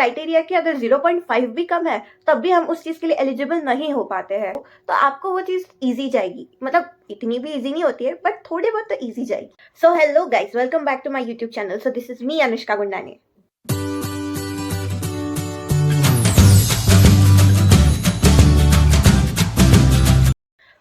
Criteria कि अगर 0.5 भी कम है तब भी हम उस चीज के लिए एलिजिबल नहीं हो पाते हैं, तो आपको वो चीज इजी जाएगी। मतलब इतनी भी इजी नहीं होती है, बट थोड़ी बहुत तो इजी जाएगी। So hello guys, welcome back to my YouTube channel. So this is me Anushka Gundane.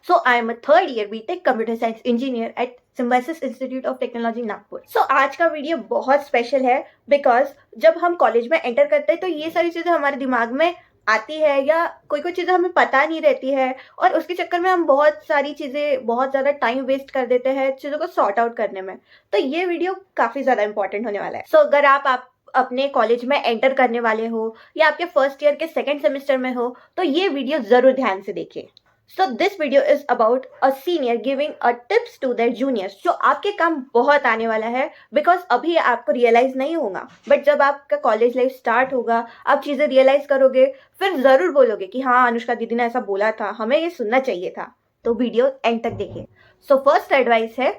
So I am a third year BTech Computer Science Engineer at Symbiosis Institute of Technology Nagpur. So आज का video बहुत special है because जब हम college में enter करते हैं तो ये सारी चीजें हमारे दिमाग में आती है या कोई कोई चीजें हमें पता नहीं रहती है, और उसके चक्कर में हम बहुत सारी चीजें बहुत ज्यादा टाइम वेस्ट कर देते हैं चीजों को सॉर्ट आउट करने में। तो ये वीडियो काफी ज्यादा इंपॉर्टेंट होने वाला है। सो अगर आप अपने कॉलेज में एंटर करने वाले हो या आपके फर्स्ट ईयर के सेकेंड सेमेस्टर में हो तो ये वीडियो जरूर ध्यान से देखिए। So this video is about a senior giving a tips to their juniors, जो आपके काम बहुत आने वाला है बिकॉज अभी आपको रियलाइज नहीं होगा, बट जब आपका कॉलेज लाइफ स्टार्ट होगा आप चीजें रियलाइज करोगे, फिर जरूर बोलोगे कि हाँ अनुष्का दीदी ने ऐसा बोला था, हमें ये सुनना चाहिए था। तो वीडियो एंड तक देखिए। सो फर्स्ट एडवाइस है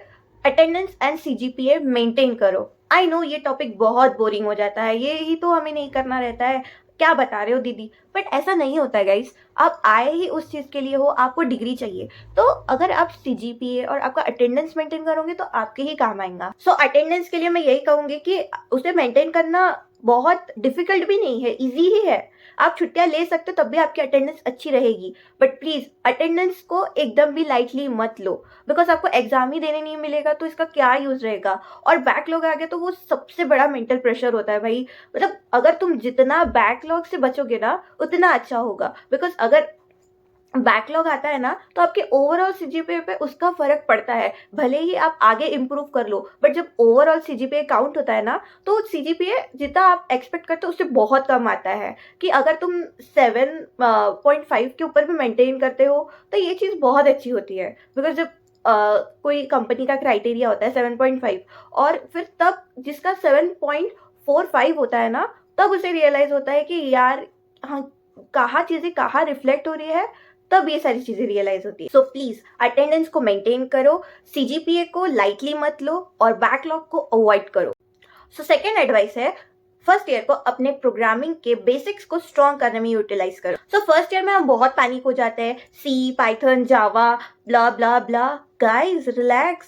अटेंडेंस एंड CGPA मेंटेन करो। आई नो ये टॉपिक बहुत बोरिंग हो जाता है, ये ही तो हमें नहीं करना रहता है, क्या बता रहे हो दीदी, बट ऐसा नहीं होता है गाइस। आप आए ही उस चीज के लिए हो, आपको डिग्री चाहिए, तो अगर आप CGPA और आपका अटेंडेंस मेंटेन करोगे तो आपके ही काम आएगा। सो अटेंडेंस के लिए मैं यही कहूंगी कि उसे मेंटेन करना बहुत डिफिकल्ट भी नहीं है, इजी ही है। आप छुट्टियां ले सकते हो तब भी आपकी अटेंडेंस अच्छी रहेगी, बट प्लीज अटेंडेंस को एकदम भी लाइटली मत लो बिकॉज आपको एग्जाम ही देने नहीं मिलेगा तो इसका क्या यूज रहेगा। और बैकलॉग आ गया तो वो सबसे बड़ा मेंटल प्रेशर होता है भाई। मतलब अगर तुम जितना बैकलॉग से बचोगे ना उतना अच्छा होगा, बिकॉज अगर बैकलॉग आता है ना तो आपके ओवरऑल CGPA पे उसका फर्क पड़ता है। भले ही आप आगे इंप्रूव कर लो, बट जब ओवरऑल CGPA काउंट होता है ना तो CGPA जितना आप एक्सपेक्ट करते हो उससे बहुत कम आता है। कि अगर तुम 7.5 के ऊपर भी मेंटेन करते हो तो ये चीज़ बहुत अच्छी होती है, बिकॉज जब कोई कंपनी का क्राइटेरिया होता है 7.5 और फिर तब जिसका 7.45 होता है ना तब उसे रियलाइज होता है कि यार हाँ कहाँ चीज़ें कहाँ रिफ्लेक्ट हो रही है, तब ये सारी चीजें रियलाइज होती है। सो प्लीज अटेंडेंस को मेंटेन करो, CGPA को लाइटली मत लो और बैकलॉग को अवॉइड करो। सो सेकेंड एडवाइस है फर्स्ट ईयर को अपने प्रोग्रामिंग के बेसिक्स को स्ट्रॉन्ग करने में यूटिलाइज करो। सो फर्स्ट ईयर में हम बहुत पैनिक हो जाते हैं, C, पाइथन, जावा, ब्ला ब्ला ब्ला। गाइज रिलैक्स,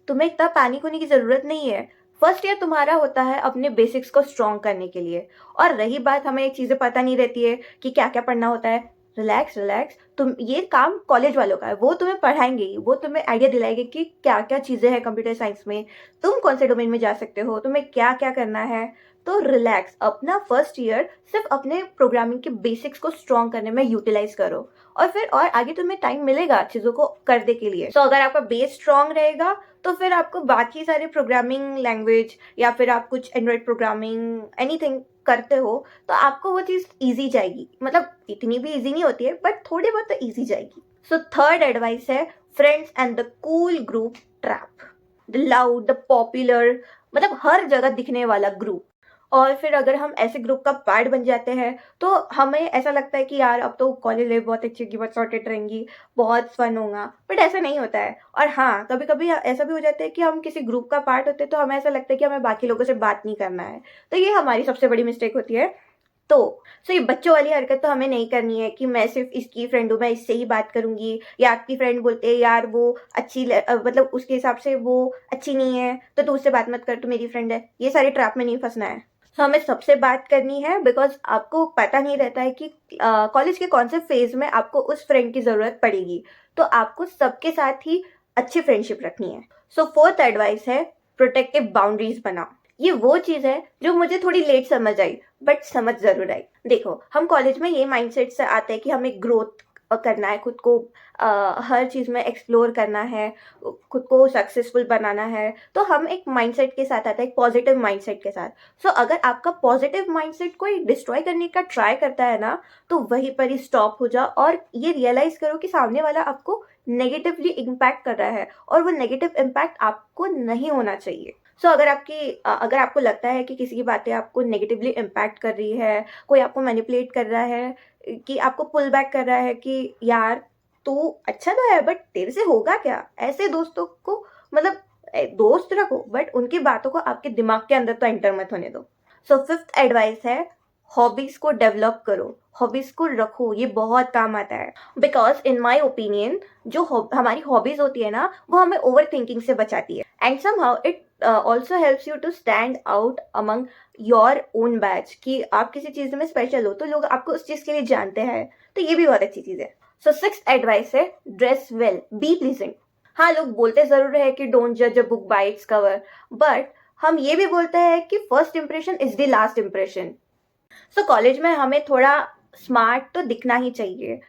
तुम्हें इतना पैनिक होने की जरूरत नहीं है। फर्स्ट ईयर तुम्हारा होता है अपने बेसिक्स को स्ट्रॉन्ग करने के लिए। और रही बात हमें एक चीजें पता नहीं रहती है कि क्या क्या पढ़ना होता है, रिलैक्स रिलैक्स, तुम ये काम कॉलेज वालों का है, वो तुम्हें पढ़ाएंगे, वो तुम्हें आइडिया दिलाएंगे कि क्या क्या चीज़ें हैं कंप्यूटर साइंस में, तुम कौन से डोमेन में जा सकते हो, तुम्हें क्या क्या करना है। तो रिलैक्स, अपना फर्स्ट ईयर सिर्फ अपने प्रोग्रामिंग के बेसिक्स को स्ट्रॉन्ग करने में यूटिलाइज करो और फिर और आगे तुम्हें टाइम मिलेगा चीज़ों को करने के लिए। अगर आपका बेस स्ट्रॉन्ग रहेगा तो फिर आपको बाकी सारे प्रोग्रामिंग लैंग्वेज या फिर आप कुछ एंड्रॉइड प्रोग्रामिंग एनीथिंग करते हो तो आपको वो चीज़ ईजी जाएगी। मतलब इतनी भी ईजी नहीं होती है, बट थोड़ी बहुत तो ईजी जाएगी। सो थर्ड एडवाइस है friends and the cool group trap. The loud, the popular, मतलब हर जगह दिखने वाला ग्रुप। और फिर अगर हम ऐसे ग्रुप का पार्ट बन जाते हैं तो हमें ऐसा लगता है कि यार अब तो कॉलेज लाइफ बहुत अच्छी होगी, बहुत सॉर्टेड रहेंगी, बहुत फन होगा, बट ऐसा नहीं होता है। और हाँ कभी कभी ऐसा भी हो जाता है कि हम किसी ग्रुप का पार्ट होते हैं तो हमें ऐसा लगता है कि हमें बाकी लोगों से बात नहीं करना है, तो ये हमारी सबसे बड़ी मिस्टेक होती है। तो ये बच्चों वाली हरकत तो हमें नहीं करनी है कि मैं सिर्फ इसकी फ्रेंड हूँ, मैं इससे ही बात करूंगी, या आपकी फ्रेंड बोलते हैं यार वो अच्छी मतलब उसके हिसाब से वो अच्छी नहीं है तो तू उससे बात मत कर, तू मेरी फ्रेंड है। ये सारे ट्रैप में नहीं फंसना है। हमें सबसे बात करनी है बिकॉज आपको पता नहीं रहता है कि कॉलेज के कौन से फेज में आपको उस फ्रेंड की जरूरत पड़ेगी, तो आपको सबके साथ ही अच्छी फ्रेंडशिप रखनी है। सो फोर्थ एडवाइस है प्रोटेक्टिव बाउंड्रीज बनाओ। ये वो चीज है जो मुझे थोड़ी लेट समझ आई, बट समझ जरूर आई। देखो हम कॉलेज में ये माइंडसेट से आते हैं कि हमें ग्रोथ करना है, खुद को हर चीज़ में एक्सप्लोर करना है, खुद को सक्सेसफुल बनाना है, तो हम एक माइंडसेट के साथ आते हैं, एक पॉजिटिव माइंडसेट के साथ। अगर आपका पॉजिटिव माइंडसेट कोई डिस्ट्रॉय करने का ट्राई करता है ना तो वहीं पर ही स्टॉप हो जाओ और ये रियलाइज करो कि सामने वाला आपको नेगेटिवली इम्पैक्ट कर रहा है और वो नेगेटिव इम्पैक्ट आपको नहीं होना चाहिए। अगर आपको लगता है कि किसी की बातें आपको नेगेटिवली इम्पैक्ट कर रही है, कोई आपको मैनिपुलेट कर रहा है, कि आपको पुल बैक कर रहा है कि यार तू अच्छा तो है बट तेरे से होगा क्या, ऐसे दोस्तों को मतलब दोस्त रखो बट उनकी बातों को आपके दिमाग के अंदर तो एंटर मत होने दो। फिफ्थ एडवाइस है हॉबीज़ को डेवलप करो, हॉबीज़ को रखो, ये बहुत काम आता है। बिकॉज़ इन माय ओपिनियन जो हमारी हॉबीज़ होती है ना, वो हमें ओवरथिंकिंग से बचाती है and somehow it also helps you to stand out among your own batch कि आप किसी चीज़ में स्पेशल हो तो लोग आपको उस चीज़ के लिए जानते हैं, तो ये भी बहुत अच्छी चीज़ है। सो सिक्स्थ एडवाइस है ड्रेस वेल, बी प्लीजिंग। हाँ, लोग बोलते ज़रूर है कि डोंट जज a book by its cover, but हम ये भी बोलते हैं कि first impression is the last impression. So college में हमें थोड़ा स्मार्ट तो दिखना ही चाहिए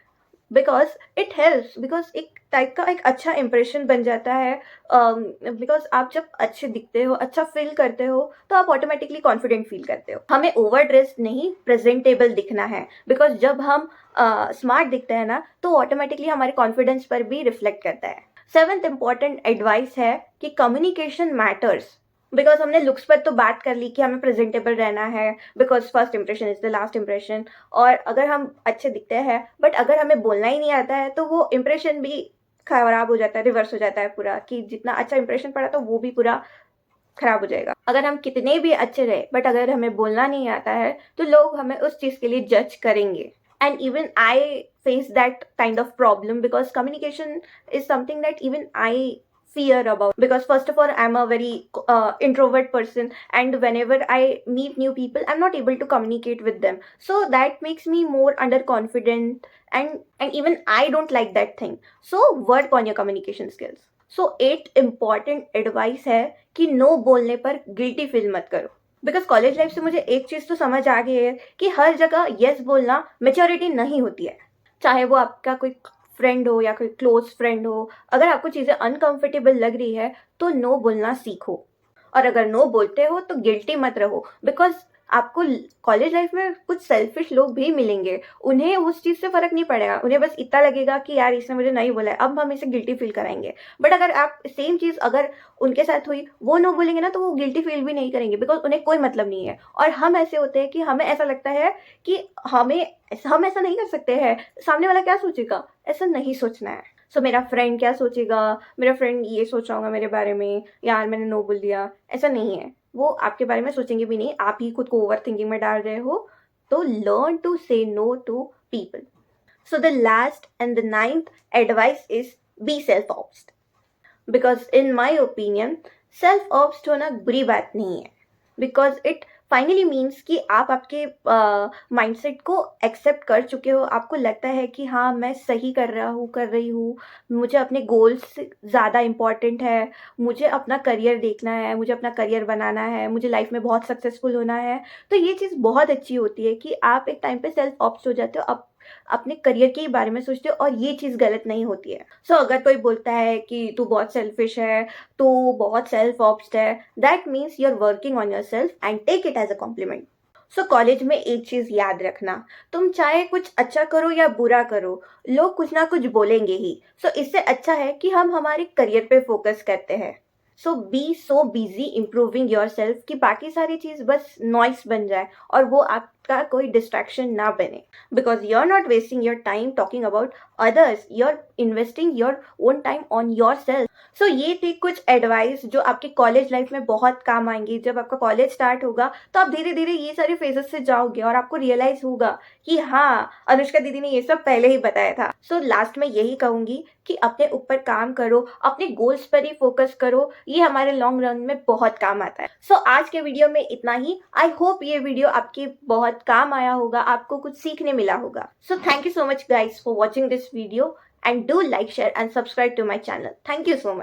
बिकॉज इट हेल्प्स, बिकॉज एक टाइप का एक अच्छा इंप्रेशन बन जाता है। बिकॉज आप जब अच्छे दिखते हो, अच्छा फील करते हो, तो आप ऑटोमेटिकली कॉन्फिडेंट फील करते हो। हमें ओवर ड्रेस नहीं, प्रेजेंटेबल दिखना है, बिकॉज जब हम स्मार्ट दिखते हैं ना तो ऑटोमेटिकली हमारे कॉन्फिडेंस पर भी रिफ्लेक्ट करता है। सेवेंथ इंपॉर्टेंट एडवाइस है कि कम्युनिकेशन मैटर्स। बिकॉज हमने लुक्स पर तो बात कर ली कि हमें प्रेजेंटेबल रहना है, because first impression is the last impression. और अगर हम अच्छे दिखते हैं बट अगर हमें बोलना ही नहीं आता है तो वो इंप्रेशन भी खराब हो जाता है, रिवर्स हो जाता है पूरा, कि जितना अच्छा इंप्रेशन पड़ा तो वो भी पूरा खराब हो जाएगा। अगर हम कितने भी अच्छे रहे बट अगर हमें बोलना नहीं आता है तो लोग हमें उस चीज़ के लिए जज करेंगे। And even I face that kind of problem because communication is something that even I fear about, because first of all I'm a very introvert person, and whenever I meet new people I'm not able to communicate with them, so that makes me more underconfident, and even I don't like that thing. So work on your communication skills. So 8 important advice है कि no बोलने पर guilty feel मत करो। Because college life से मुझे एक चीज़ तो समझ आ गई है कि हर जगह येस बोलना मेच्योरिटी नहीं होती है। चाहे वो आपका कोई फ्रेंड हो या कोई क्लोज फ्रेंड हो, अगर आपको चीज़ें अनकंफर्टेबल लग रही है तो नो बोलना सीखो। और अगर नो बोलते हो तो गिल्टी मत रहो, बिकॉज आपको कॉलेज लाइफ में कुछ सेल्फिश लोग भी मिलेंगे, उन्हें उस चीज़ से फ़र्क नहीं पड़ेगा, उन्हें बस इतना लगेगा कि यार इसने मुझे नहीं बोला है, अब हम इसे गिल्टी फील कराएंगे। बट अगर आप सेम चीज़ अगर उनके साथ हुई, वो नो बोलेंगे ना तो वो गिल्टी फील भी नहीं करेंगे, बिकॉज उन्हें कोई मतलब नहीं है। और हम ऐसे होते हैं कि हमें ऐसा लगता है कि हम ऐसा नहीं कर सकते हैं, सामने वाला क्या सोचेगा, ऐसा नहीं सोचना है। सो मेरा फ्रेंड क्या सोचेगा, मेरा फ्रेंड ये सोच रहा होगा मेरे बारे में, यार मैंने नो बोल दिया, ऐसा नहीं है। वो आपके बारे में सोचेंगे भी नहीं, आप ही खुद को ओवर थिंकिंग में डाल रहे हो। तो learn to say no to people. So the last and the 9th advice is be self obsessed, because in my opinion self obsessed होना बुरी बात नहीं है, बिकॉज इट फाइनली मीन्स कि आप आपके माइंडसेट को एक्सेप्ट कर चुके हो। आपको लगता है कि हाँ मैं सही कर रहा हूँ, कर रही हूँ, मुझे अपने गोल्स से ज़्यादा इम्पॉर्टेंट है, मुझे अपना करियर देखना है, मुझे अपना करियर बनाना है, मुझे लाइफ में बहुत सक्सेसफुल होना है। तो ये चीज़ बहुत अच्छी होती है कि आप एक टाइम पे सेल्फ ऑब्सेस्ड हो जाते हो, अपने करियर के बारे में सोचते हो, और ये चीज़ गलत नहीं होती है। सो अगर कोई बोलता है कि तू बहुत सेल्फिश है, तू बहुत सेल्फ ऑब्सेस्ड है, that means you are working on yourself and take it as a compliment. So college में एक चीज़ याद रखना, तुम चाहे कुछ अच्छा करो या बुरा करो, लोग कुछ ना कुछ बोलेंगे ही। सो इससे अच्छा है कि हम हमारे करियर पे फोकस करते हैं। So be so busy improving yourself कि बाकी सारी चीज़ बस नॉइस बन जाए और वो आपका कोई डिस्ट्रैक्शन ना बने, because you are not wasting your time talking about others, you are investing your own time on yourself. So ये थी कुछ एडवाइस जो आपके कॉलेज लाइफ में बहुत काम आएंगी। जब आपका कॉलेज स्टार्ट होगा तो आप धीरे धीरे ये सारे फेजेस से जाओगे और आपको रियलाइज होगा कि हाँ, अनुष्का दीदी ने ये सब पहले ही बताया था। सो लास्ट में यही कहूंगी कि अपने ऊपर काम करो, अपने गोल्स पर ही फोकस करो, ये हमारे लॉन्ग रन में बहुत काम आता है। सो आज के वीडियो में इतना ही। आई होप ये वीडियो आपके बहुत काम आया होगा, आपको कुछ सीखने मिला होगा। So thank you so much guys for watching this video, and do like, share and subscribe to my channel. Thank you so much.